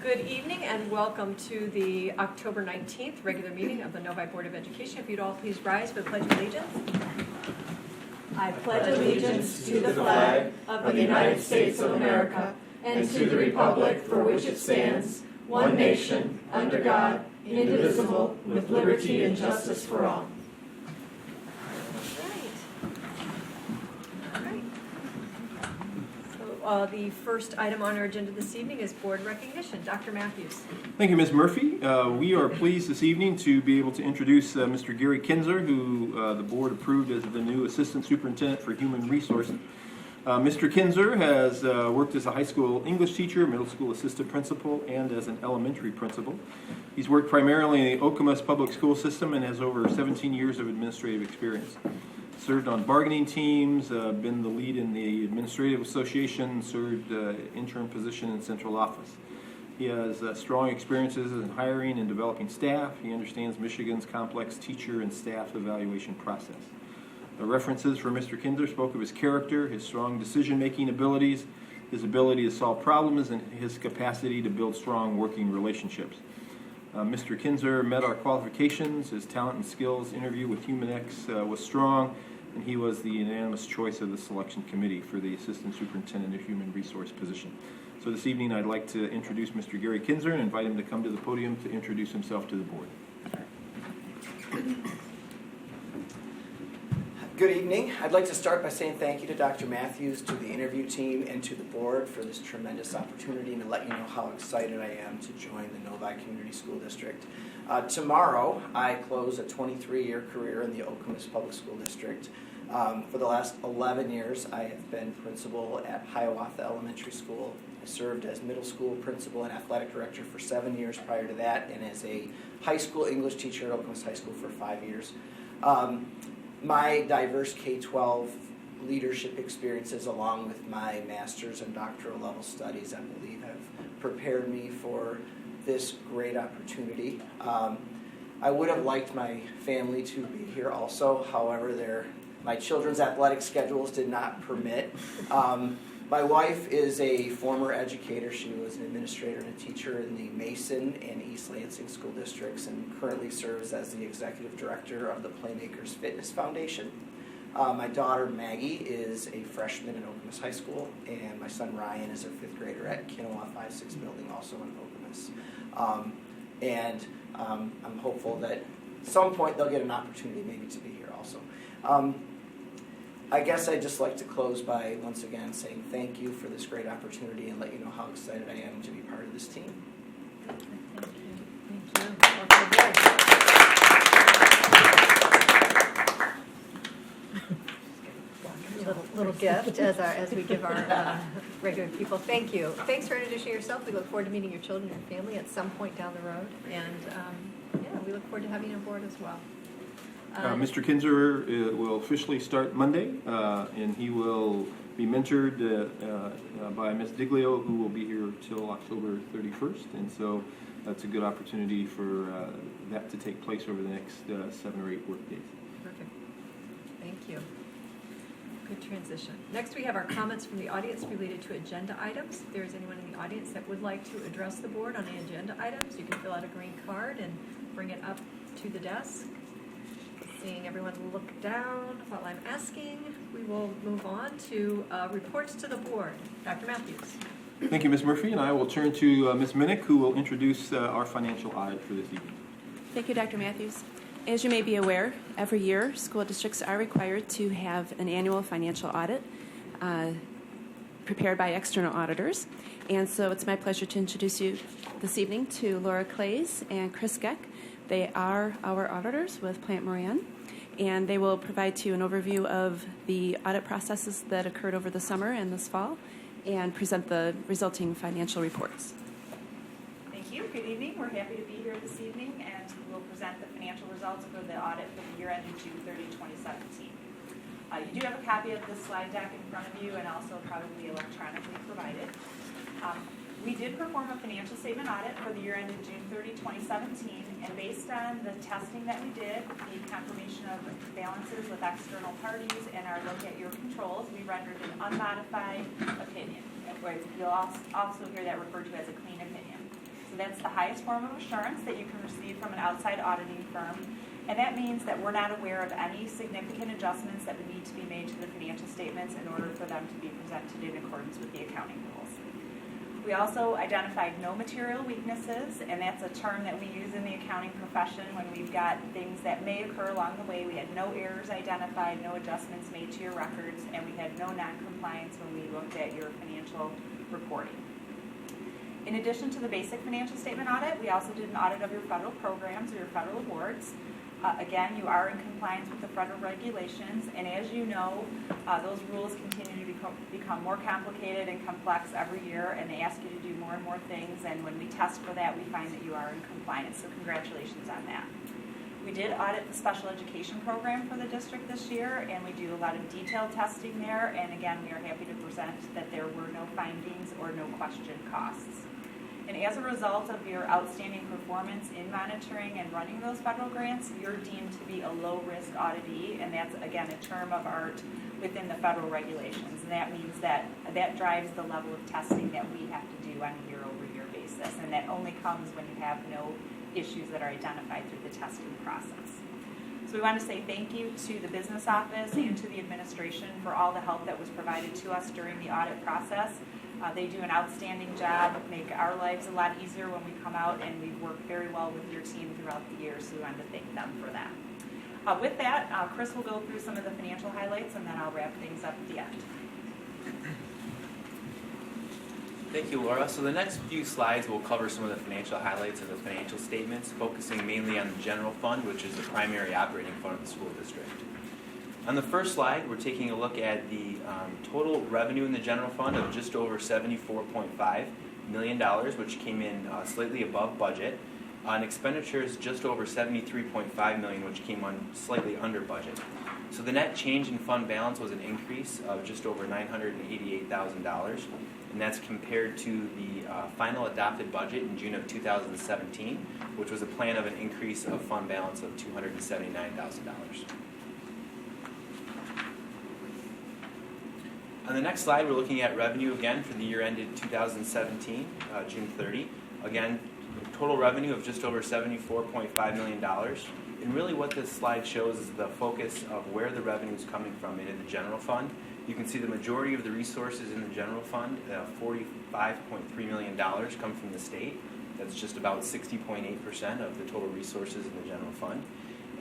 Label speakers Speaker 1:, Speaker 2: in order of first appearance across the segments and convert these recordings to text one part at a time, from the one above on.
Speaker 1: Good evening and welcome to the October 19th regular meeting of the Novi Board of Education. If you'd all please rise for the Pledge of Allegiance. I pledge allegiance to the flag of the United States of America and to the republic for which it stands, one nation, under God, indivisible, with liberty and justice for all. The first item on our agenda this evening is board recognition. Dr. Matthews.
Speaker 2: Thank you, Ms. Murphy. We are pleased this evening to be able to introduce Mr. Gary Kinzer, who the board approved as the new Assistant Superintendent for Human Resources. Mr. Kinzer has worked as a high school English teacher, middle school assistant principal, and as an elementary principal. He's worked primarily in the Okemos public school system and has over 17 years of administrative experience. Served on bargaining teams, been the lead in the administrative association, served interim position in central office. He has strong experiences in hiring and developing staff. He understands Michigan's complex teacher and staff evaluation process. The references for Mr. Kinzer spoke of his character, his strong decision-making abilities, his ability to solve problems, and his capacity to build strong working relationships. Mr. Kinzer met our qualifications. His talent and skills interview with HumanX was strong, and he was the unanimous choice of the selection committee for the Assistant Superintendent of Human Resource position. So this evening I'd like to introduce Mr. Gary Kinzer and invite him to come to the podium to introduce himself to the board.
Speaker 3: Good evening. I'd like to start by saying thank you to Dr. Matthews, to the interview team, and to the board for this tremendous opportunity, and to let you know how excited I am to join the Novi Community School District. Tomorrow, I close a 23-year career in the Okemos Public School District. For the last 11 years, I have been principal at Hiawatha Elementary School. I served as middle school principal and athletic director for 7 years prior to that, and as a high school English teacher at Okemos High School for 5 years. My diverse K-12 leadership experiences, along with my master's and doctoral level studies, I believe have prepared me for this great opportunity. I would have liked my family to be here also, however, my children's athletic schedules did not permit. My wife is a former educator. She was an administrator and a teacher in the Mason and East Lansing school districts and currently serves as the executive director of the Playmakers Fitness Foundation. My daughter Maggie is a freshman in Okemos High School, and my son Ryan is a fifth grader at Kinawa 5-6 building, also in Okemos. I'm hopeful that at some point they'll get an opportunity maybe to be here also. I guess I'd just like to close by once again saying thank you for this great opportunity and let you know how excited I am to be part of this team.
Speaker 1: Little gift as we give our regular people. Thank you. Thanks for introducing yourself. We look forward to meeting your children and your family at some point down the road. And we look forward to having you on board as well.
Speaker 2: Mr. Kinzer will officially start Monday, and he will be mentored by Ms. Diglio, who will be here till October 31st. And so that's a good opportunity for that to take place over the next 7 or 8 work days.
Speaker 1: Perfect. Thank you. Good transition. Next, we have our comments from the audience related to agenda items. If there is anyone in the audience that would like to address the board on the agenda items, you can fill out a green card and bring it up to the desk. Seeing everyone look down while I'm asking, we will move on to reports to the board. Dr. Matthews.
Speaker 2: Thank you, Ms. Murphy, and I will turn to Ms. Minnick, who will introduce our financial audit for this evening.
Speaker 4: Thank you, Dr. Matthews. As you may be aware, every year school districts are required to have an annual financial audit prepared by external auditors. And so it's my pleasure to introduce you this evening to Laura Clays and Chris Geck. They are our auditors with Plant Moran, and they will provide to you an overview of the audit processes that occurred over the summer and this fall and present the resulting financial reports.
Speaker 5: Thank you. Good evening. We're happy to be here this evening, and we'll present the financial results for the audit for the year ending June 30, 2017. You do have a copy of the slide deck in front of you and also probably electronically provided. We did perform a financial statement audit for the year ended June 30, 2017, and based on the testing that we did, the confirmation of balances with external parties, and our look at your controls, we rendered an unmodified opinion. You'll also hear that referred to as a clean opinion. So that's the highest form of assurance that you can receive from an outside auditing firm. And that means that we're not aware of any significant adjustments that would need to be made to the financial statements in order for them to be presented in accordance with the accounting rules. We also identified no material weaknesses, and that's a term that we use in the accounting profession when we've got things that may occur along the way. We had no errors identified, no adjustments made to your records, and we had no non-compliance when we looked at your financial reporting. In addition to the basic financial statement audit, we also did an audit of your federal programs or your federal awards. Again, you are in compliance with the federal regulations, and as you know, those rules continue to become more complicated and complex every year, and they ask you to do more and more things, and when we test for that, we find that you are in compliance, so congratulations on that. We did audit the special education program for the district this year, and we do a lot of detailed testing there, and again, we are happy to present that there were no findings or no question costs. And as a result of your outstanding performance in monitoring and running those federal grants, you're deemed to be a low-risk auditee, and that's, again, a term of art within the federal regulations. And that means that drives the level of testing that we have to do on a year-over-year basis, and that only comes when you have no issues that are identified through the testing process. So we want to say thank you to the business office and to the administration for all the help that was provided to us during the audit process. They do an outstanding job, make our lives a lot easier when we come out, and we've worked very well with your team throughout the year, so we wanted to thank them for that. With that, Chris will go through some of the financial highlights, and then I'll wrap things up at the end.
Speaker 6: Thank you, Laura. So the next few slides will cover some of the financial highlights of the financial statements, focusing mainly on the general fund, which is the primary operating fund of the school district. On the first slide, we're taking a look at the total revenue in the general fund of just over $74.5 million, which came in slightly above budget. On expenditures, just over $73.5 million, which came on slightly under budget. So the net change in fund balance was an increase of just over $988,000, and that's compared to the final adopted budget in June of 2017, which was a plan of an increase of fund balance of $279,000. On the next slide, we're looking at revenue again for the year ended 2017, June 30. Again, total revenue of just over $74.5 million. And really what this slide shows is the focus of where the revenue is coming from in the general fund. You can see the majority of the resources in the general fund, $45.3 million, come from the state. That's just about 60.8% of the total resources in the general fund.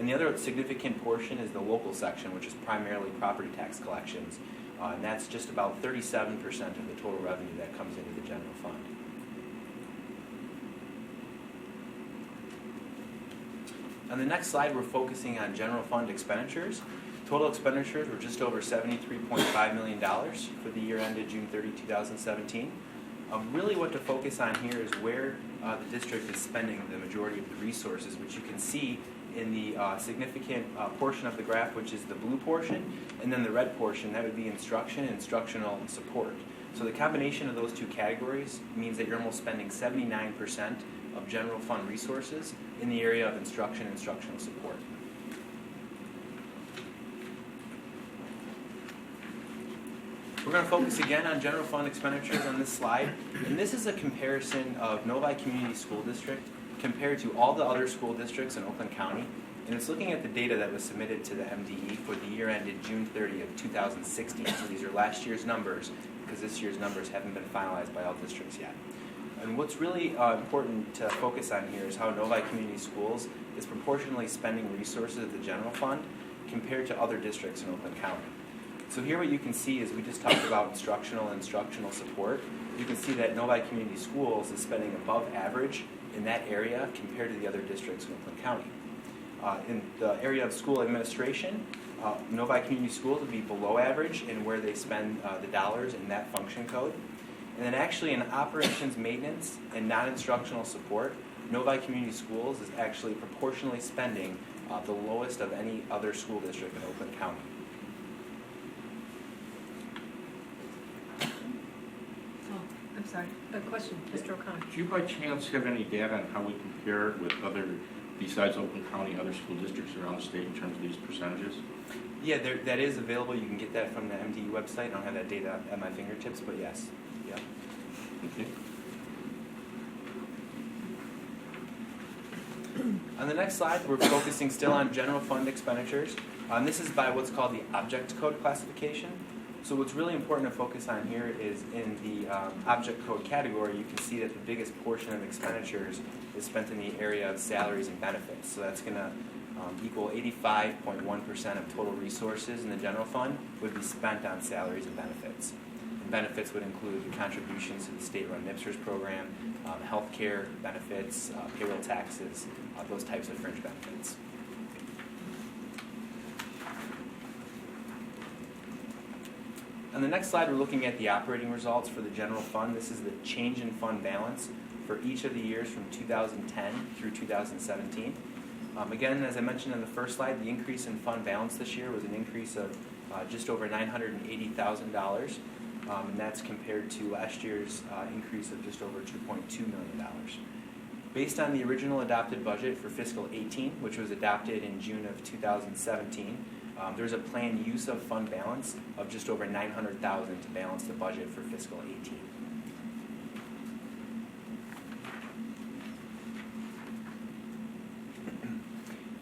Speaker 6: And the other significant portion is the local section, which is primarily property tax collections. And that's just about 37% of the total revenue that comes into the general fund. On the next slide, we're focusing on general fund expenditures. Total expenditures were just over $73.5 million for the year ended June 30, 2017. Really what to focus on here is where the district is spending the majority of the resources, which you can see in the significant portion of the graph, which is the blue portion, and then the red portion, that would be instruction and instructional support. So the combination of those two categories means that you're almost spending 79% of general fund resources in the area of instruction and instructional support. We're going to focus again on general fund expenditures on this slide, and this is a comparison of Novi Community School District compared to all the other school districts in Oakland County, and it's looking at the data that was submitted to the MDE for the year ended June 30 of 2016. So these are last year's numbers, because this year's numbers haven't been finalized by all districts yet. And what's really important to focus on here is how Novi Community Schools is proportionally spending resources of the general fund compared to other districts in Oakland County. So here what you can see is we just talked about instructional and instructional support. You can see that Novi Community Schools is spending above average in that area compared to the other districts in Oakland County. In the area of school administration, Novi Community Schools would be below average in where they spend the dollars in that function code. And then actually in operations maintenance and non-instructional support, Novi Community Schools is actually proportionally spending the lowest of any other school district in Oakland County.
Speaker 1: I'm sorry, a question, Mr. O'Connor.
Speaker 7: Do you by chance have any data on how we compare with other, besides Oakland County, other school districts around the state in terms of these percentages?
Speaker 6: Yeah, that is available. You can get that from the MDE website. I don't have that data at my fingertips, but yes. Yeah.
Speaker 7: Okay.
Speaker 6: On the next slide, we're focusing still on general fund expenditures. This is by what's called the object code classification. So what's really important to focus on here is in the object code category, you can see that the biggest portion of expenditures is spent in the area of salaries and benefits. So that's going to equal 85.1% of total resources in the general fund would be spent on salaries and benefits. And benefits would include contributions to the state-run NIPSERS program, health care benefits, payroll taxes, those types of fringe benefits. On the next slide, we're looking at the operating results for the general fund. This is the change in fund balance for each of the years from 2010 through 2017. Again, as I mentioned in the first slide, the increase in fund balance this year was an increase of just over $980,000, and that's compared to last year's increase of just over $2.2 million. Based on the original adopted budget for fiscal 18, which was adopted in June of 2017, there's a planned use of fund balance of just over $900,000 to balance the budget for fiscal 18.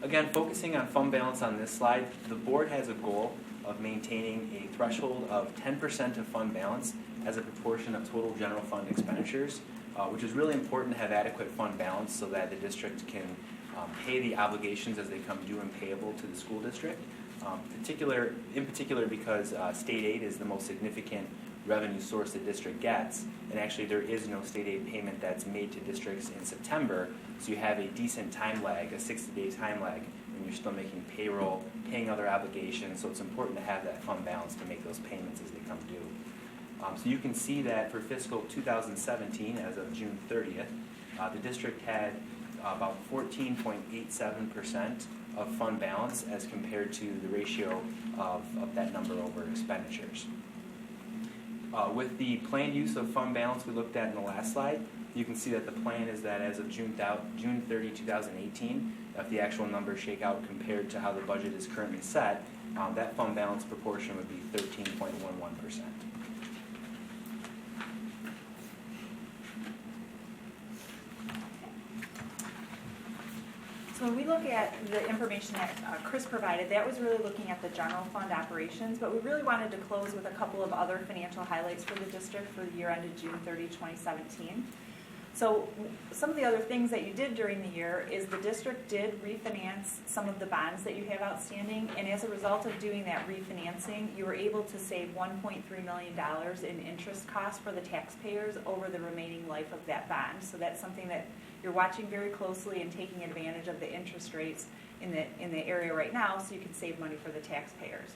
Speaker 6: Again, focusing on fund balance on this slide, the board has a goal of maintaining a threshold of 10% of fund balance as a proportion of total general fund expenditures, which is really important to have adequate fund balance so that the district can pay the obligations as they come due and payable to the school district. In particular because state aid is the most significant revenue source the district gets, and actually there is no state aid payment that's made to districts in September, so you have a decent time lag, a 60-day time lag, when you're still making payroll, paying other obligations, so it's important to have that fund balance to make those payments as they come due. So you can see that for fiscal 2017, as of June 30th, the district had about 14.87% of fund balance as compared to the ratio of that number over expenditures. With the planned use of fund balance we looked at in the last slide, you can see that the plan is that as of June 30, 2018, if the actual numbers shake out compared to how the budget is currently set, that fund balance proportion would be 13.11%.
Speaker 5: So when we look at the information that Chris provided, that was really looking at the general fund operations, but we really wanted to close with a couple of other financial highlights for the district for the year ended June 30, 2017. So some of the other things that you did during the year is the district did refinance some of the bonds that you have outstanding, and as a result of doing that refinancing, you were able to save $1.3 million in interest costs for the taxpayers over the remaining life of that bond. So that's something that you're watching very closely and taking advantage of the interest rates in the area right now so you can save money for the taxpayers.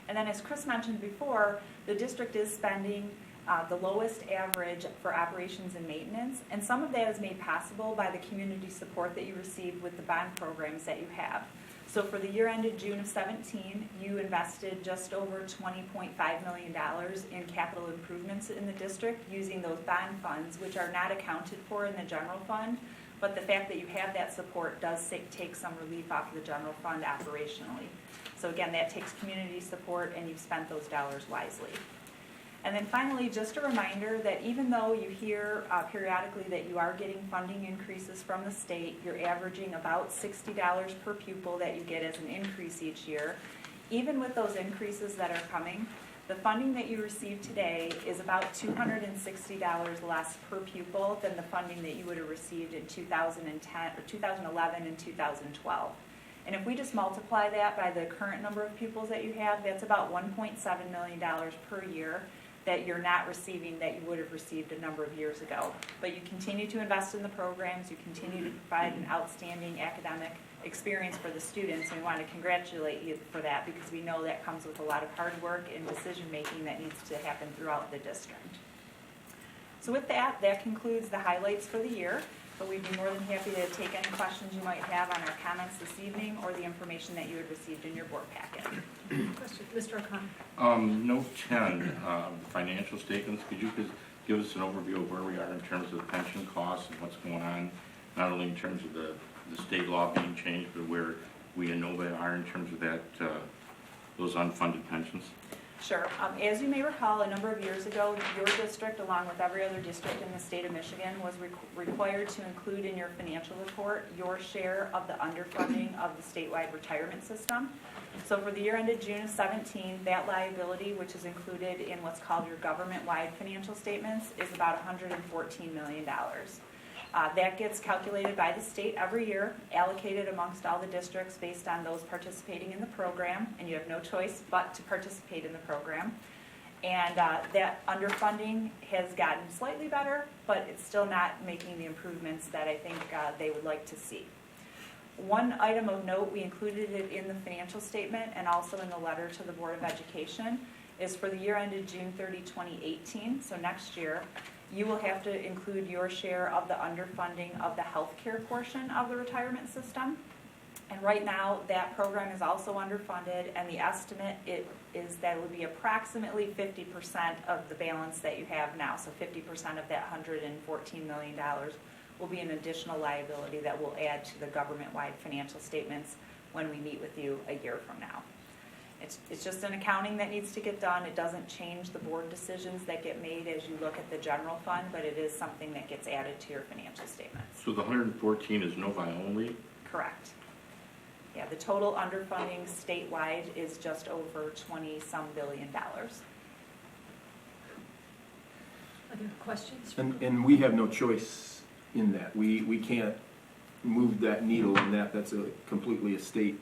Speaker 5: And then as Chris mentioned before, the district is spending the lowest average for operations and maintenance, and some of that is made possible by the community support that you receive with the bond programs that you have. So for the year ended June of 17, you invested just over $20.5 million in capital improvements in the district using those bond funds, which are not accounted for in the general fund, but the fact that you have that support does take some relief off of the general fund operationally. So again, that takes community support, and you've spent those dollars wisely. And then finally, just a reminder that even though you hear periodically that you are getting funding increases from the state, you're averaging about $60 per pupil that you get as an increase each year. Even with those increases that are coming, the funding that you receive today is about $260 less per pupil than the funding that you would have received in 2010 or 2011 and 2012. And if we just multiply that by the current number of pupils that you have, that's about $1.7 million per year that you're not receiving that you would have received a number of years ago. But you continue to invest in the programs, you continue to provide an outstanding academic experience for the students, and we want to congratulate you for that because we know that comes with a lot of hard work and decision making that needs to happen throughout the district. So with that, that concludes the highlights for the year, but we'd be more than happy to take any questions you might have on our comments this evening or the information that you had received in your board packet.
Speaker 1: Question, Mr. O'Connor.
Speaker 7: Note 10, financial statements. Could you just give us an overview of where we are in terms of the pension costs and what's going on, not only in terms of the state law being changed, but where we in NOVA are in terms of that those unfunded pensions?
Speaker 5: Sure. As you may recall, a number of years ago, your district, along with every other district in the state of Michigan, was required to include in your financial report your share of the underfunding of the statewide retirement system. So for the year ended June of 17, that liability, which is included in what's called your government-wide financial statements, is about $114 million. That gets calculated by the state every year, allocated amongst all the districts based on those participating in the program, and you have no choice but to participate in the program. And that underfunding has gotten slightly better, but it's still not making the improvements that I think they would like to see. One item of note, we included it in the financial statement and also in the letter to the Board of Education, is for the year ended June 30, 2018, so next year, you will have to include your share of the underfunding of the healthcare portion of the retirement system. And right now, that program is also underfunded, and the estimate is that it would be approximately 50% of the balance that you have now. So 50% of that $114 million will be an additional liability that will add to the government-wide financial statements when we meet with you a year from now. It's just an accounting that needs to get done. It doesn't change the board decisions that get made as you look at the general fund, but it is something that gets added to your financial statements.
Speaker 7: So the 114 is Novi only?
Speaker 5: Correct. Yeah, the total underfunding statewide is just over $20-some billion.
Speaker 1: Other questions?
Speaker 2: And we have no choice in that. We can't move that needle on that. That's completely a state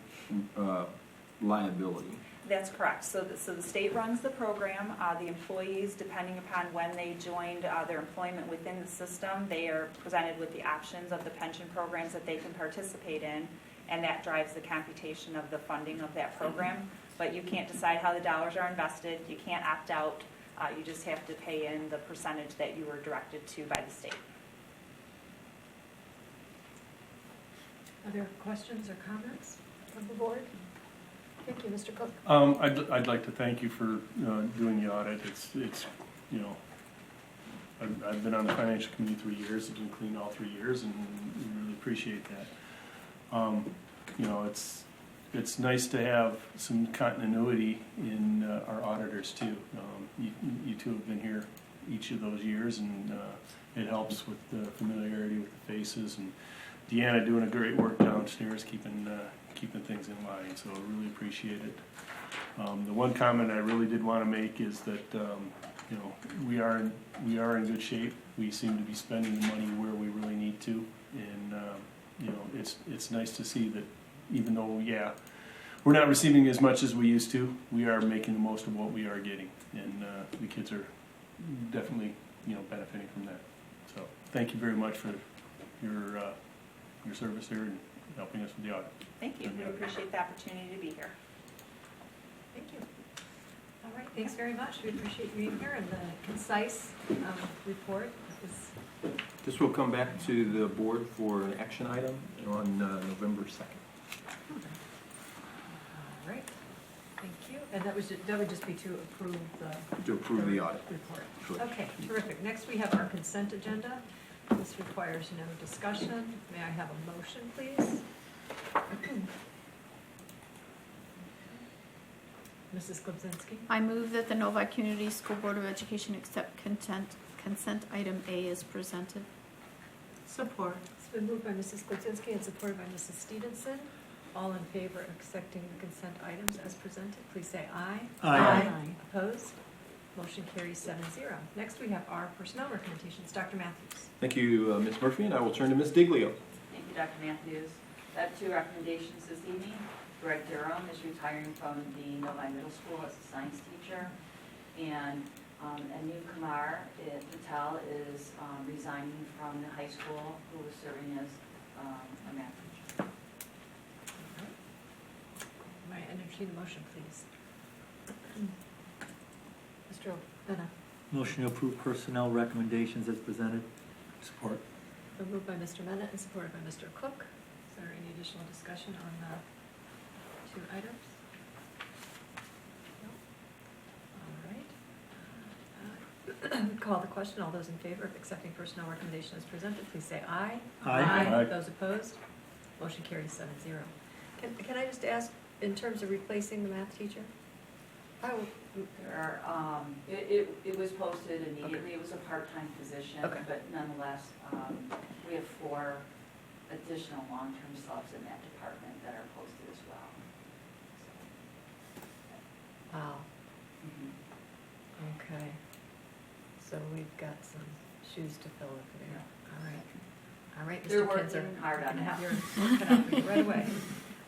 Speaker 2: liability.
Speaker 5: That's correct. So the state runs the program. The employees, depending upon when they joined their employment within the system, they are presented with the options of the pension programs that they can participate in, and that drives the computation of the funding of that program. But you can't decide how the dollars are invested. You can't opt out. You just have to pay in the percentage that you were directed to by the state.
Speaker 1: Other questions or comments from the board? Thank you, Mr. Cook.
Speaker 8: I'd like to thank you for doing the audit. It's you know, I've been on the financial committee 3 years. I've been clean all 3 years, and we really appreciate that. You know, it's nice to have some continuity in our auditors too. You two have been here each of those years, and it helps with the familiarity with the faces. And Deanna doing a great work downstairs, keeping things in line. So I really appreciate it. The one comment I really did want to make is that you know, we are in good shape. We seem to be spending the money where we really need to, and you know, it's nice to see that even though we're not receiving as much as we used to, we are making the most of what we are getting, and the kids are definitely, you know, benefiting from that. So thank you very much for your service here and helping us with the audit.
Speaker 5: Thank you. We appreciate the opportunity to be here.
Speaker 1: Thank you. All right, thanks very much. We appreciate you being here and the concise report.
Speaker 2: This will come back to the board for an action item on November 2nd.
Speaker 1: All right, thank you. And that would just be to approve
Speaker 2: the audit
Speaker 1: report.
Speaker 2: Sure.
Speaker 1: Okay, terrific. Next, we have our consent agenda. This requires no discussion. May I have a motion, please? Mrs. Klubzinski?
Speaker 9: I move that the Novi Community School Board of Education accept consent item A is presented.
Speaker 1: Support. It's been moved by Mrs. Klubzinski and supported by Mrs. Stevenson. All in favor of accepting the consent items as presented, please say aye.
Speaker 10: Aye.
Speaker 1: Opposed? Motion carries 7-0. Next, we have our personnel recommendations. Dr. Matthews.
Speaker 2: Thank you, Ms. Murphy, and I will turn to Ms. Diglio.
Speaker 11: Thank you, Dr. Matthews. I have 2 recommendations this evening. Greg Durham is retiring from the Novi Middle School as a science teacher, and Anu Kumar Patel is resigning from the high school, who was serving as a math teacher.
Speaker 1: May I entertain a motion, please? Mr. O'Benna.
Speaker 10: Motion to approve personnel recommendations as presented.
Speaker 8: Support.
Speaker 1: Been moved by Mr. Bennett and supported by Mr. Cook. Is there any additional discussion on the 2 items? No? All right. Call the question. All those in favor of accepting personnel recommendation as presented, please say aye.
Speaker 8: Aye.
Speaker 1: Those opposed? Motion carries 7-0. Can I just ask, in terms of replacing the math teacher?
Speaker 11: There are, it was posted immediately, it was a part-time position,
Speaker 1: Okay.
Speaker 11: but nonetheless, we have 4 additional long-term subs in that department that are posted as well.
Speaker 1: Wow,
Speaker 11: Mhm.
Speaker 1: okay. So we've got some shoes to fill over there. All right. All right,
Speaker 11: They're
Speaker 1: Mr. Kinzer.
Speaker 11: working hard on
Speaker 1: Gonna have
Speaker 11: that.
Speaker 1: your work cut out for you right away.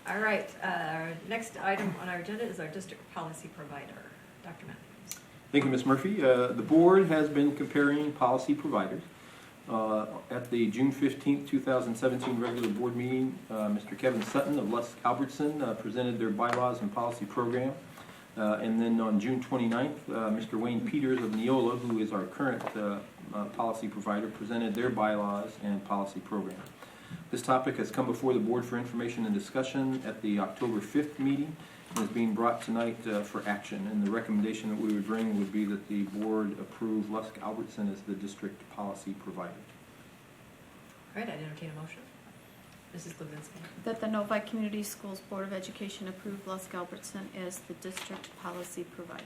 Speaker 1: All right, our next item on our agenda is our district policy provider. Dr. Matthews.
Speaker 2: Thank you, Ms. Murphy. The board has been comparing policy providers. At the June 15th, 2017 regular board meeting, Mr. Kevin Sutton of Lusk Albertson presented their bylaws and policy program. And then on June 29th, Mr. Wayne Peters of Neola, who is our current policy provider, presented their bylaws and policy program. This topic has come before the board for information and discussion at the October 5th meeting and is being brought tonight for action. And the recommendation that we would bring would be that the board approve Lusk Albertson as the district policy provider.
Speaker 1: All right, I'd entertain a motion. Mrs. Levinsky.
Speaker 9: That the Novi Community Schools Board of Education approve Lusk Albertson as the district policy provider.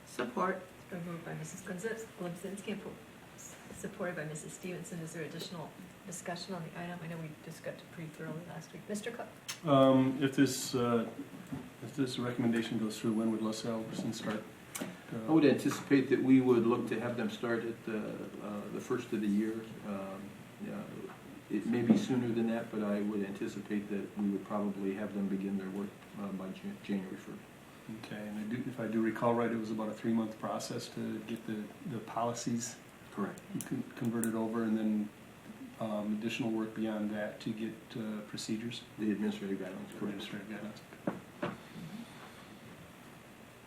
Speaker 4: Support.
Speaker 1: It's been moved by Mrs. Levinsky and supported by Mrs. Stevenson. Is there additional discussion on the item? I know we discussed it pretty thoroughly last week. Mr. Cook?
Speaker 8: If this recommendation goes through, when would Lusk Albertson start?
Speaker 2: I would anticipate that we would look to have them start at the first of the year. It may be sooner than that, but I would anticipate that we would probably have them begin their work by January 1st.
Speaker 8: Okay, and if I do recall right, it was about a 3-month process to get the policies
Speaker 2: Correct.
Speaker 8: converted over, and then additional work beyond that to get procedures.
Speaker 2: The administrative guidelines, correct.
Speaker 8: Administrative guidelines.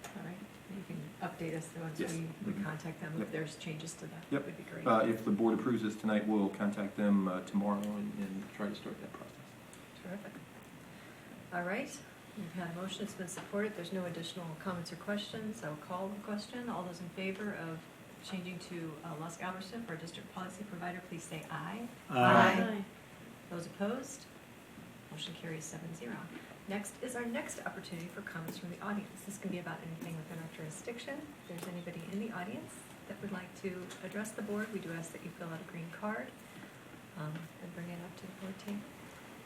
Speaker 1: All right, you can update us once
Speaker 2: Yes.
Speaker 1: we contact them if
Speaker 2: Yep.
Speaker 1: there's changes to that.
Speaker 2: Yep.
Speaker 1: Would be great.
Speaker 2: If the board approves this tonight, we'll contact them tomorrow and try to start that process.
Speaker 1: Terrific. All right, we've had a motion, it's been supported. There's no additional comments or questions. I'll call the question. All those in favor of changing to Lusk Albertson for a district policy provider, please say aye.
Speaker 10: Aye.
Speaker 1: Those opposed? Motion carries 7-0. Next is our next opportunity for comments from the audience. This can be about anything within our jurisdiction. If there's anybody in the audience that would like to address the board, we do ask that you fill out a green card and bring it up to the board team.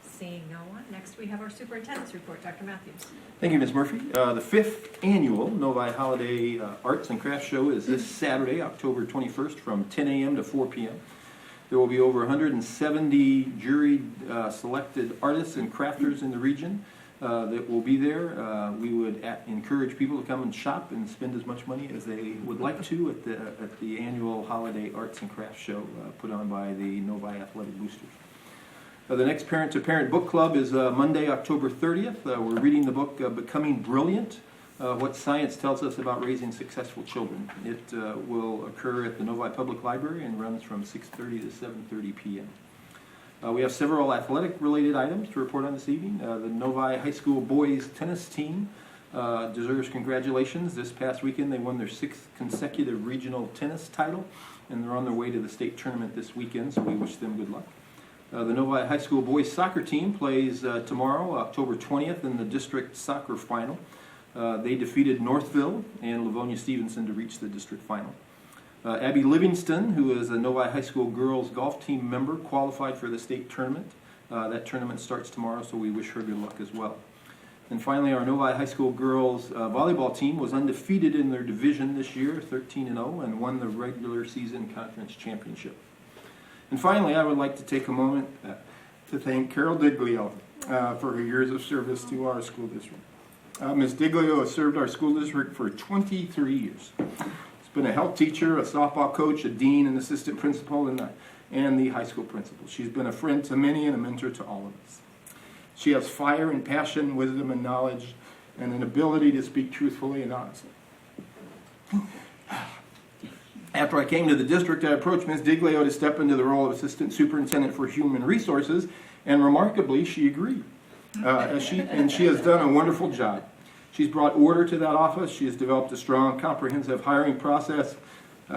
Speaker 1: Seeing no one, next we have our superintendent's report. Dr. Matthews.
Speaker 2: Thank you, Ms. Murphy. The 5th annual Novi Holiday Arts and Crafts Show is this Saturday, October 21st, from 10 a.m. to 4 p.m. There will be over 170 jury selected artists and crafters in the region that will be there. We would encourage people to come and shop and spend as much money as they would like to at the annual Holiday Arts and Crafts Show put on by the Novi Athletic Boosters. The next parent-to-parent book club is Monday, October 30th. We're reading the book Becoming Brilliant, What Science Tells Us About Raising Successful Children. It will occur at the Novi Public Library and runs from 6:30 to 7:30 p.m. We have several athletic-related items to report on this evening. The Novi High School boys tennis team deserves congratulations. This past weekend they won their 6th consecutive regional tennis title, and they're on their way to the state tournament this weekend, so we wish them good luck. The Novi High School boys soccer team plays tomorrow, October 20th, in the district soccer final. They defeated Northville and Livonia Stevenson to reach the district final. Abby Livingston, who is a Novi High School girls golf team member, qualified for the state tournament. That tournament starts tomorrow, so we wish her good luck as well. And finally, our Novi High School girls volleyball team was undefeated in their division this year, 13-0, and won the regular season conference championship. And finally, I would like to take a moment
Speaker 12: to thank Carol Diglio for her years of service to our school district. Ms. Diglio has served our school district for 23 years. She's been a health teacher, a softball coach, a dean, an assistant principal, and the high school principal. She's been a friend to many and a mentor to all of us. She has fire and passion, wisdom and knowledge, and an ability to speak truthfully and honestly. After I came to the district, I approached Ms. Diglio to step into the role of Assistant Superintendent for Human Resources, and remarkably, she agreed. She has done a wonderful job. She's brought order to that office. She has developed a strong, comprehensive hiring process.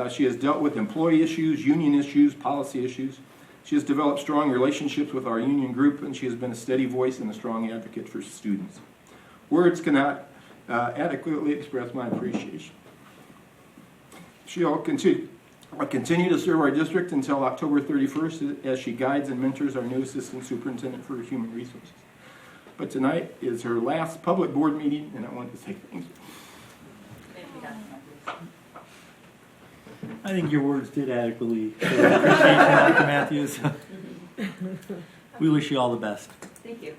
Speaker 12: She has dealt with employee issues, union issues, policy issues. She has developed strong relationships with our union group, and she has been a steady voice and a strong advocate for students. Words cannot adequately express my appreciation. She'll continue to serve our district until October 31st as she guides and mentors our new Assistant Superintendent for Human Resources. But tonight is her last public board meeting, and I want to say thank you.
Speaker 11: Thank you, Dr. Matthews.
Speaker 10: I think your words did adequately show appreciation, Dr. Matthews. We wish you all the best.
Speaker 11: Thank you.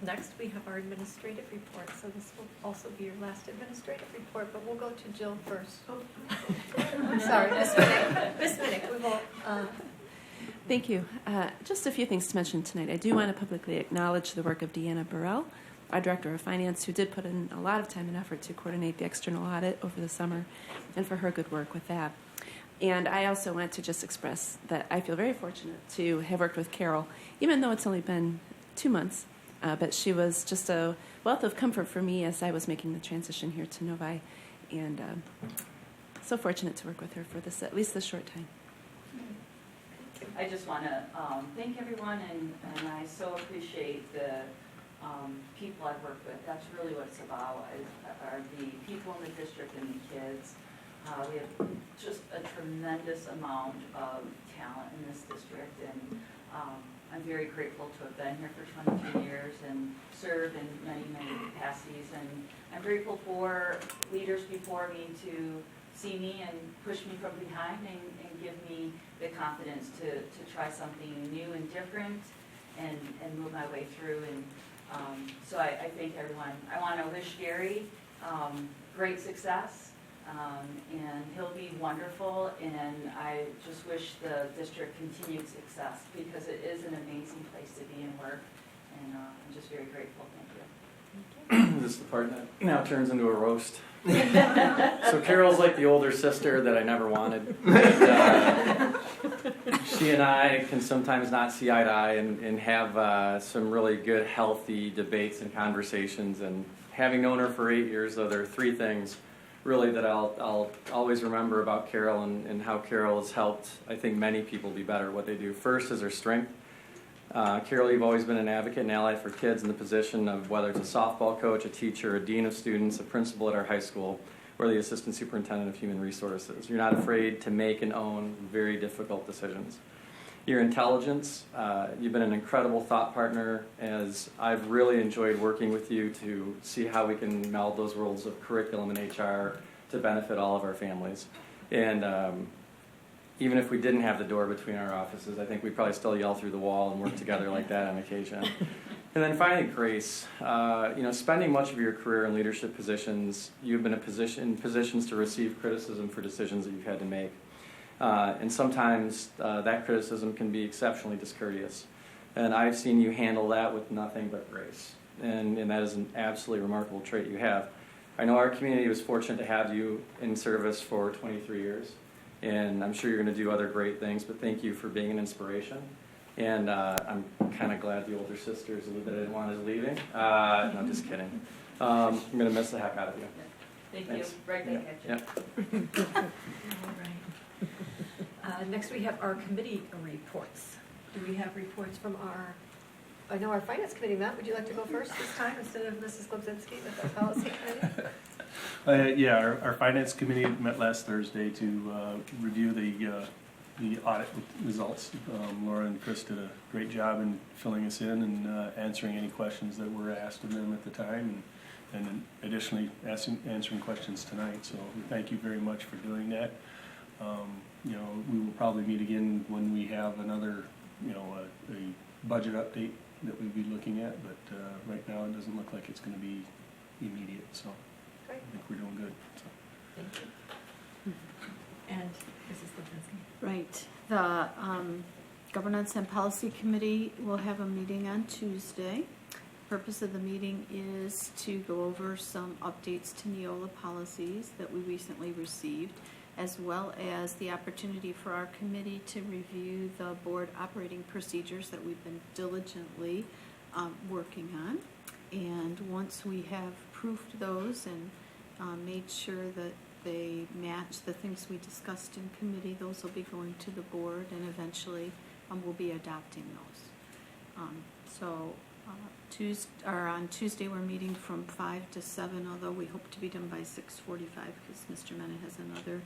Speaker 1: Next, we have our administrative report, so this will also be your last administrative report, but we'll go to Jill first. I'm sorry, Ms. Minnick. Ms. Minnick, we will,
Speaker 4: Thank you. Just a few things to mention tonight. I do want to publicly acknowledge the work of Deanna Burrell, our Director of Finance, who did put in a lot of time and effort to coordinate the external audit over the summer, and for her good work with that. And I also want to just express that I feel very fortunate to have worked with Carol, even though it's only been 2 months. But she was just a wealth of comfort for me as I was making the transition here to Novi, and so fortunate to work with her for this, at least this short time.
Speaker 11: I just want to thank everyone, and I so appreciate the people I've worked with. That's really what it's about, are the people in the district and the kids. We have just a tremendous amount of talent in this district, and I'm very grateful to have been here for 22 years and served in many, many capacities. And I'm grateful for leaders before me to see me and push me from behind and give me the confidence to try something new and different and move my way through. And so I thank everyone. I want to wish Gary great success. And he'll be wonderful, and I just wish the district continued success because it is an amazing place to be and work, and I'm just very grateful. Thank you.
Speaker 13: This is the part that now turns into a roast. So Carol's like the older sister that I never wanted. She and I can sometimes not see eye to eye and have some really good, healthy debates and conversations. And having known her for 8 years, though, there are 3 things really that I'll always remember about Carol and how Carol has helped, I think, many people be better at what they do. First is her strength. Carol, you've always been an advocate and ally for kids in the position of whether it's a softball coach, a teacher, a dean of students, a principal at our high school, or the assistant superintendent of human resources. You're not afraid to make and own very difficult decisions. Your intelligence, you've been an incredible thought partner, as I've really enjoyed working with you to see how we can meld those worlds of curriculum and HR to benefit all of our families. And even if we didn't have the door between our offices, I think we'd probably still yell through the wall and work together like that on occasion. And then finally, grace. Spending much of your career in leadership positions, you've been in positions to receive criticism for decisions that you've had to make. And sometimes that criticism can be exceptionally discourteous. And I've seen you handle that with nothing but grace. And that is an absolutely remarkable trait you have. I know our community was fortunate to have you in service for 23 years. And I'm sure you're going to do other great things, but thank you for being an inspiration. And I'm kind of glad the older sisters that I didn't want is leaving. No, just kidding. I'm going to miss the heck out of you.
Speaker 11: Thank
Speaker 13: Thanks.
Speaker 11: you. Right back at you.
Speaker 13: Yep.
Speaker 1: all right. Next, we have our committee reports. Do we have reports from I know our finance committee met. Would you like to go first this time instead of Mrs. Globzinski with our policy committee?
Speaker 8: Yeah, our finance committee met last Thursday to review the audit results. Laura and Chris did a great job in filling us in and answering any questions that were asked of them at the time, and additionally answering questions tonight. So we thank you very much for doing that. We will probably meet again when we have another, a budget update that we'll be looking at, but right now it doesn't look like it's going to be immediate, so
Speaker 1: Great.
Speaker 8: I think we're doing good. So.
Speaker 1: Thank you. And Mrs. Globzinski.
Speaker 9: Right. The Governance and Policy Committee will have a meeting on Tuesday. Purpose of the meeting is to go over some updates to Neola policies that we recently received, as well as the opportunity for our committee to review the board operating procedures that we've been diligently working on. And once we have proofed those and made sure that they match the things we discussed in committee, those will be going to the board, and eventually we'll be adopting those. So on Tuesday, we're meeting from 5 to 7, although we hope to be done by 6:45 because Mr. Mena has another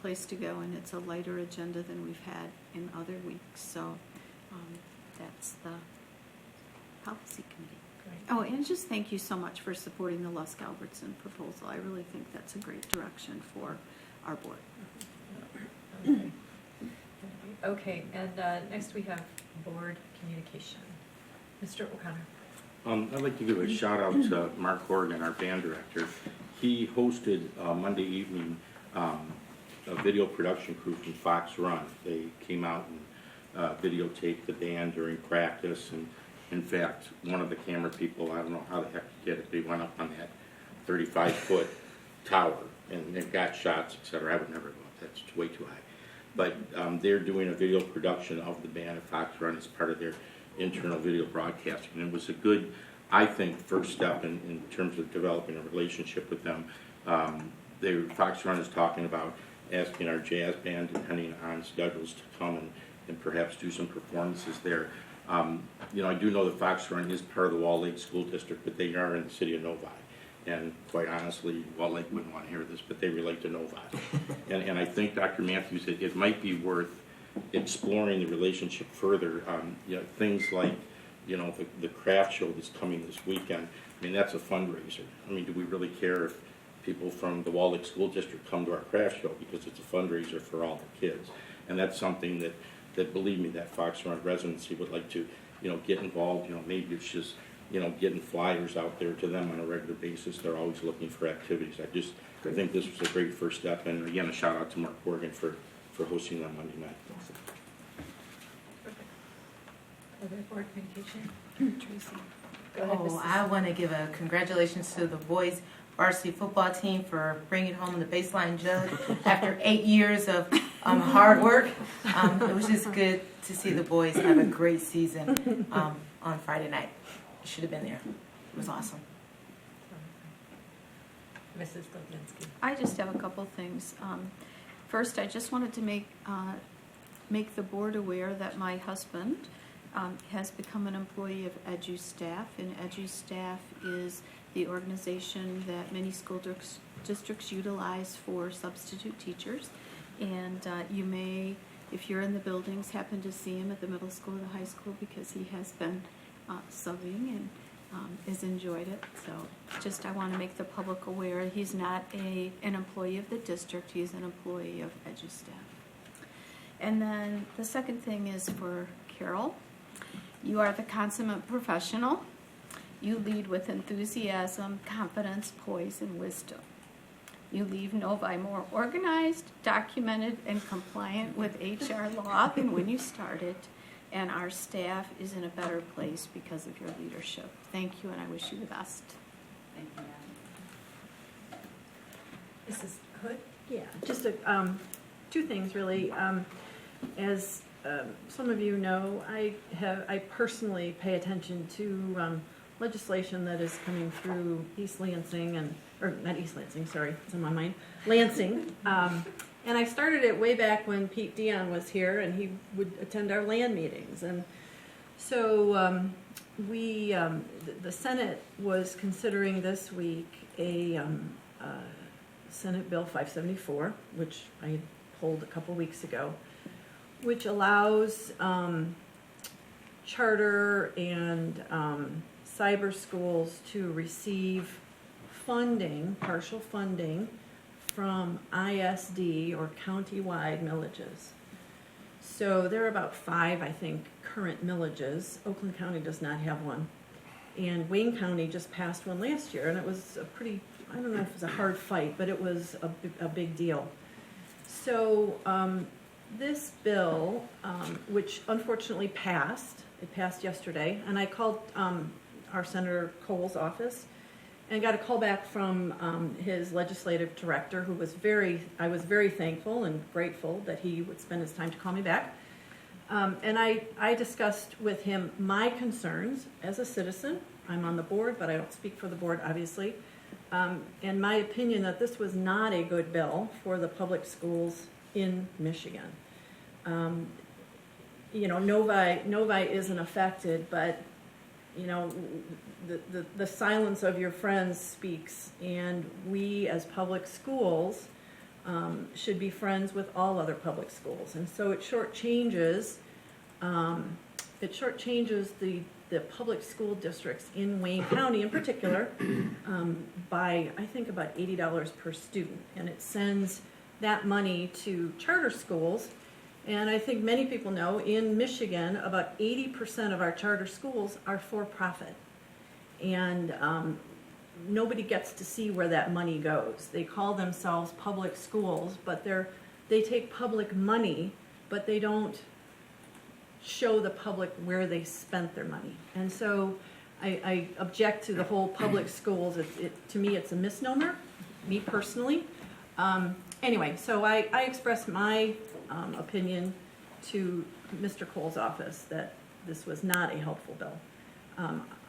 Speaker 9: place to go, and it's a lighter agenda than we've had in other weeks. So that's the policy committee.
Speaker 1: Great.
Speaker 9: Oh, and just thank you so much for supporting the Lusk Albertson proposal. I really think that's a great direction for our board.
Speaker 1: Okay, and next we have board communication. Mr. O'Connor.
Speaker 7: I'd like to give a shout out to Mark Corrigan, our band director. He hosted Monday evening a video production crew from Fox Run. They came out and videotaped the band during practice, and in fact, one of the camera people, I don't know how the heck to get it, they went up on that 35-foot tower and got shots, etc. I would never go up, that's way too high. But they're doing a video production of the band at Fox Run as part of their internal video broadcasting. And it was a good, I think, first step in terms of developing a relationship with them. Fox Run is talking about asking our jazz band, depending on schedules, to come and perhaps do some performances there. I do know that Fox Run is part of the Wall Lake School District, but they are in the city of Novi. And quite honestly, Wall Lake wouldn't want to hear this, but they relate to Novi. And I think, Dr. Matthews, it might be worth exploring the relationship further. Things like, the craft show that's coming this weekend. I mean, that's a fundraiser. I mean, do we really care if people from the Wall Lake School District come to our craft show, because it's a fundraiser for all the kids? And that's something that believe me, that Fox Run residency would like to, get involved. Maybe it's just, getting flyers out there to them on a regular basis. They're always looking for activities. I think this was a great first step. And again, a shout out to Mark Corrigan for hosting that Monday night.
Speaker 1: Other board communication? Tracy. Go ahead,
Speaker 14: Oh,
Speaker 1: Mrs.
Speaker 14: I want to give a congratulations to the boys varsity football team for bringing home the baseline jug after 8 years of hard work. It was just good to see the boys have a great season on Friday night. Should have been there. It was awesome.
Speaker 1: Mrs. Doblinski.
Speaker 9: I just have a couple things. First, I just wanted to make the board aware that my husband has become an employee of EduStaff, and EduStaff is the organization that many school districts utilize for substitute teachers. And you may, if you're in the buildings, happen to see him at the middle school or the high school, because he has been subbing and has enjoyed it. So just I want to make the public aware he's not an employee of the district, he's an employee of EduStaff. And then the second thing is for Carol. You are the consummate professional. You lead with enthusiasm, confidence, poise, and wisdom. You leave Novi more organized, documented, and compliant with HR law than when you started. And our staff is in a better place because of your leadership. Thank you, and I wish you the best.
Speaker 11: Thank you, Madam.
Speaker 1: Mrs. Hood?
Speaker 15: Yeah, just two things really. As some of you know, I personally pay attention to legislation that is coming through East Lansing or not East Lansing, sorry, it's on my mind, Lansing. And I started it way back when Pete Dion was here, and he would attend our land meetings. And so the Senate was considering this week a Senate Bill 574, which I had pulled a couple weeks ago, which allows charter and cyber schools to receive funding, partial funding, from ISD or county-wide millages. So there are about 5, I think, current millages. Oakland County does not have one. And Wayne County just passed one last year, and it was a pretty, I don't know if it was a hard fight, but it was a big deal. So this bill, which unfortunately passed, it passed yesterday, and I called our Senator Cole's office and got a call back from his legislative director, who was I was very thankful and grateful that he would spend his time to call me back. And I discussed with him my concerns as a citizen. I'm on the board, but I don't speak for the board, obviously. And my opinion that this was not a good bill for the public schools in Michigan. Novi isn't affected, but you know, the silence of your friends speaks, and we as public schools should be friends with all other public schools. And so it shortchanges the public school districts in Wayne County in particular by, I think, about $80 per student. And it sends that money to charter schools. And I think many people know in Michigan, about 80% of our charter schools are for profit. And nobody gets to see where that money goes. They call themselves public schools, but they take public money, but they don't show the public where they spent their money. And so I object to the whole public schools. To me, it's a misnomer, me personally. Anyway, so I expressed my opinion to Mr. Cole's office that this was not a helpful bill.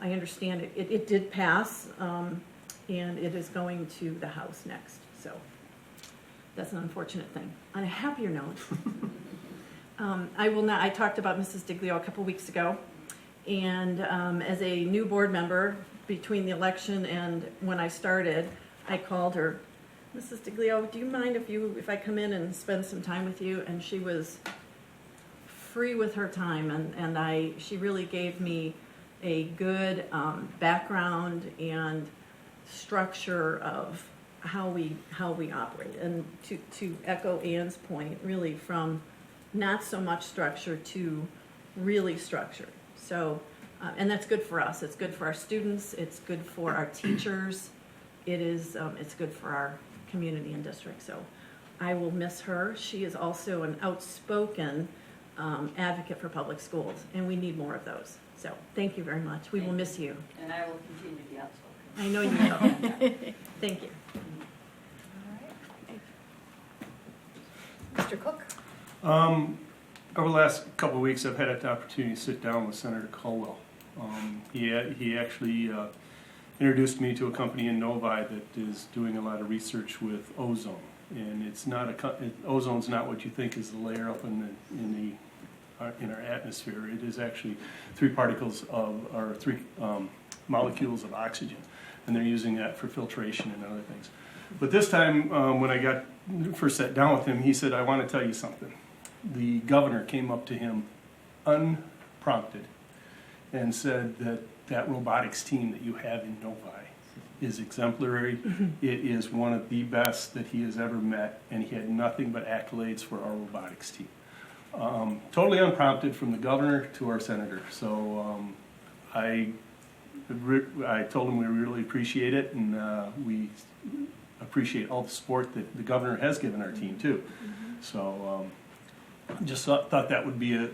Speaker 15: I understand it did pass, and it is going to the House next. So that's an unfortunate thing. On a happier note, I talked about Mrs. Diglio a couple weeks ago, and as a new board member between the election and when I started, I called her, Mrs. Diglio, do you mind if I come in and spend some time with you? And she was free with her time, and she really gave me a good background and structure of how we operate. And to echo Ann's point, really from not so much structure to really structured. So, and that's good for us. It's good for our students. It's good for our teachers. It's good for our community and district. So I will miss her. She is also an outspoken advocate for public schools, and we need more of those. So thank you very much. We will miss you.
Speaker 11: And I will continue to be outspoken.
Speaker 15: I know you will. Thank you.
Speaker 1: Mr. Cook?
Speaker 8: Over the last couple of weeks, I've had the opportunity to sit down with Senator Caldwell. He actually introduced me to a company in Novi that is doing a lot of research with ozone, and it's not ozone's not what you think is the layer up in our atmosphere. It is actually three molecules of oxygen, and they're using that for filtration and other things. But this time, when I first sat down with him, he said, "I want to tell you something." The governor came up to him unprompted and said that robotics team that you have in Novi is exemplary. It is one of the best that he has ever met, and he had nothing but accolades for our robotics team. Totally unprompted from the governor to our senator. So I told him we really appreciate it, and we appreciate all the support that the governor has given our team too. So just thought that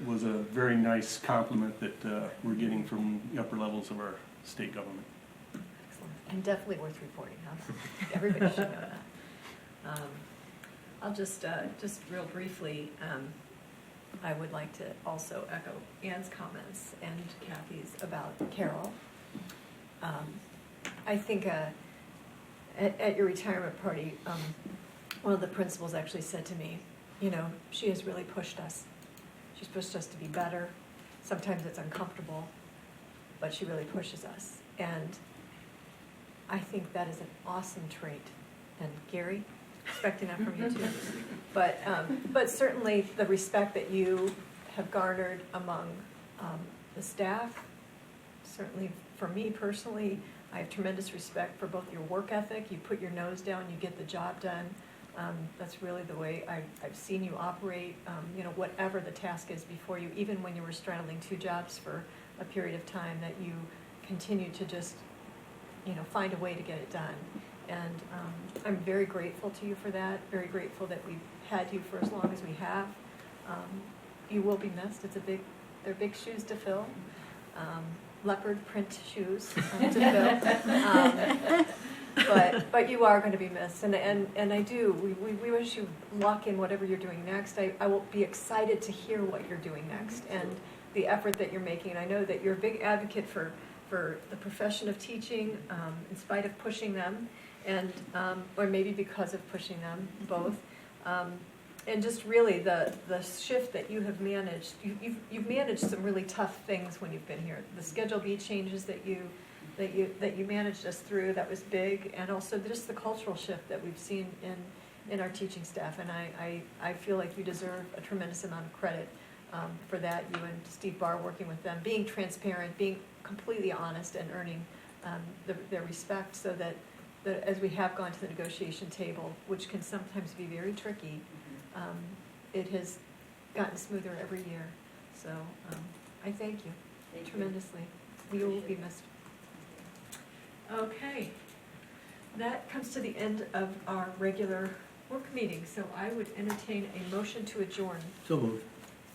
Speaker 8: was a very nice compliment that we're getting from the upper levels of our state government.
Speaker 1: Excellent. And definitely worth reporting, huh? Everybody should know that. I'll just real briefly, I would like to also echo Ann's comments and Kathy's about Carol. I think at your retirement party, one of the principals actually said to me, you know, she has really pushed us. She's pushed us to be better. Sometimes it's uncomfortable, but she really pushes us. And I think that is an awesome trait. And Gary, expecting that from you too. But certainly the respect that you have garnered among the staff, certainly for me personally, I have tremendous respect for both your work ethic. You put your nose down, you get the job done. That's really the way I've seen you operate, you know, whatever the task is before you, even when you were straddling two jobs for a period of time, that you continue to just, you know, find a way to get it done. And I'm very grateful to you for that, very grateful that we've had you for as long as we have. You will be missed. They're big shoes to fill. Leopard print shoes to fill. But you are going to be missed, and I do. We wish you luck in whatever you're doing next. I will be excited to hear what you're doing next and the effort that you're making. And I know that you're a big advocate for the profession of teaching, in spite of pushing them, and or maybe because of pushing them, both. and just really the shift that you have managed. You've managed some really tough things when you've been here. The Schedule B changes that you managed us through, that was big, and also just the cultural shift that we've seen in our teaching staff. And I feel like you deserve a tremendous amount of credit for that. You and Steve Barr working with them, being transparent, being completely honest, and earning their respect, so that as we have gone to the negotiation table, which can sometimes be very tricky, it has gotten smoother every year. So I thank you tremendously. You will be missed. Okay, that comes to the end of our regular work meeting, so I would entertain a motion to adjourn.
Speaker 10: So moved.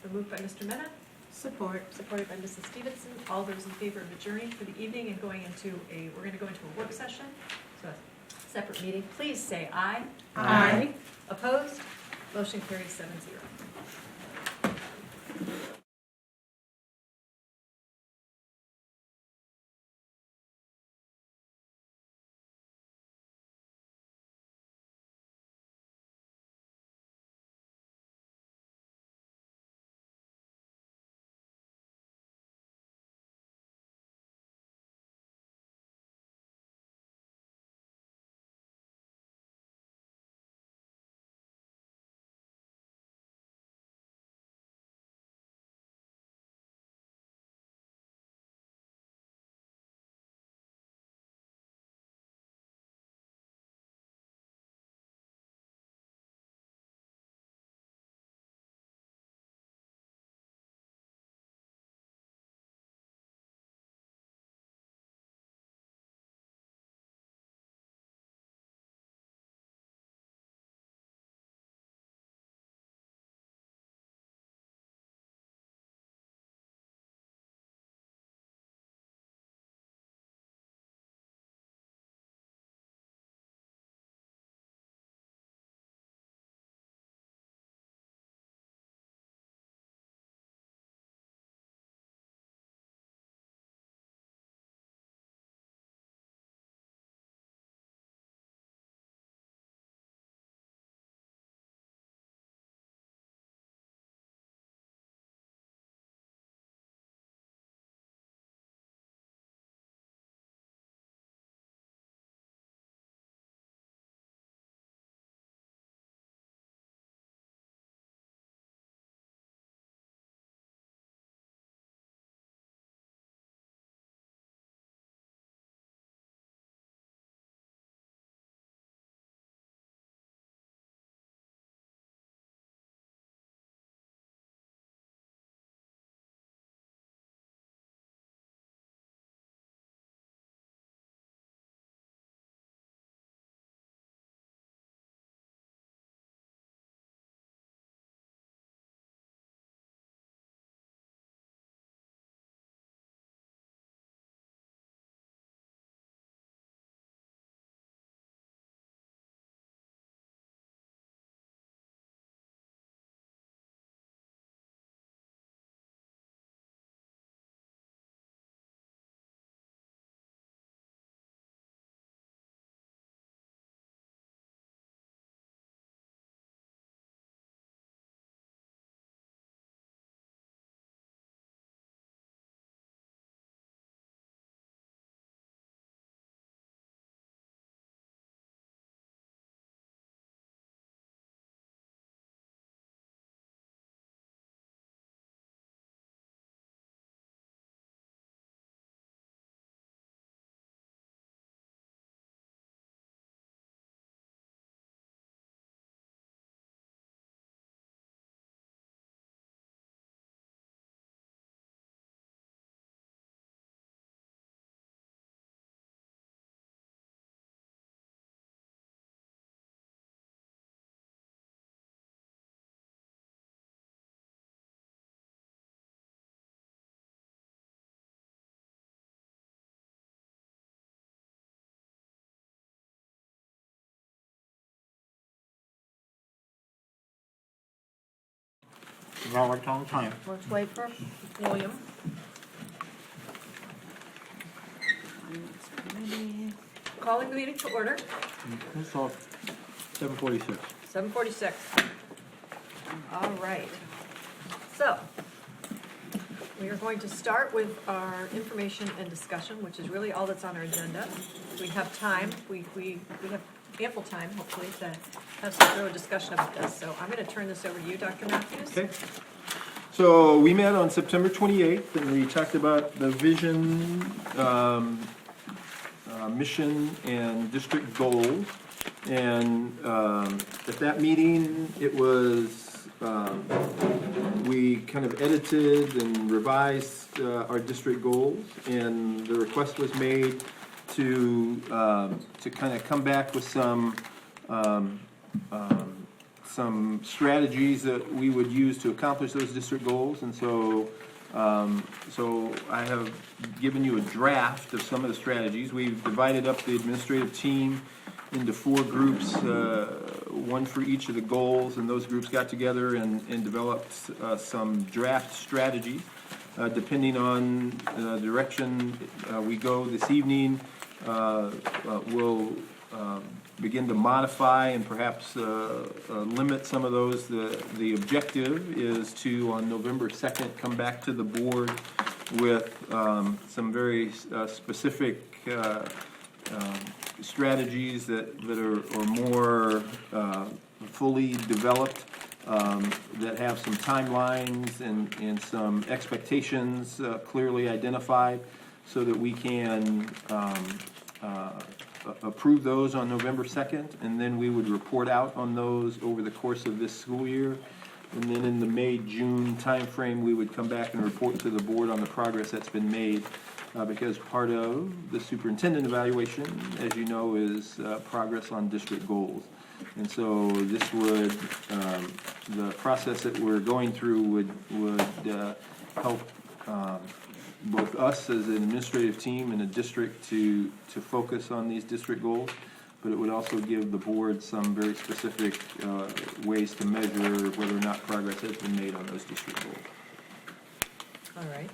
Speaker 1: So moved by Mr. Mena, supported by Mrs. Stevenson. All those in favor of adjourning for the evening and we're going to go into a work session, so a separate meeting. Please say aye.
Speaker 9: Aye.
Speaker 1: Opposed? Motion carries 7-0.
Speaker 12: About what time?
Speaker 1: Let's wait for William. Calling the meeting to order,
Speaker 10: That's all, 7:46.
Speaker 1: 7:46. All right. So, we are going to start with our information and discussion, which is really all that's on our agenda. We have time, we have ample time, hopefully, to have some thorough discussion about this. So I'm going to turn this over to you, Dr. Matthews.
Speaker 2: Okay. So we met on September 28th, and we talked about the vision, mission, and district goals. And at that meeting, it was, we kind of edited and revised our district goals, and the request was made to kind of come back with some strategies that we would use to accomplish those district goals. And so I have given you a draft of some of the strategies. We've divided up the administrative team into 4 groups, one for each of the goals, and those groups got together and developed some draft strategies. Depending on the direction we go this evening, we'll begin to modify and perhaps limit some of those. The objective is to, on November 2nd, come back to the board with some very specific strategies that are more fully developed, that have some timelines and some expectations clearly identified, so that we can approve those on November 2nd, and then we would report out on those over the course of this school year. And then in the May-June timeframe, we would come back and report to the board on the progress that's been made, because part of the superintendent evaluation, as you know, is progress on district goals. And so this would, the process that we're going through would help both us as an administrative team and a district to focus on these district goals, but it would also give the board some very specific ways to measure whether or not progress has been made on those district goals.
Speaker 1: All right.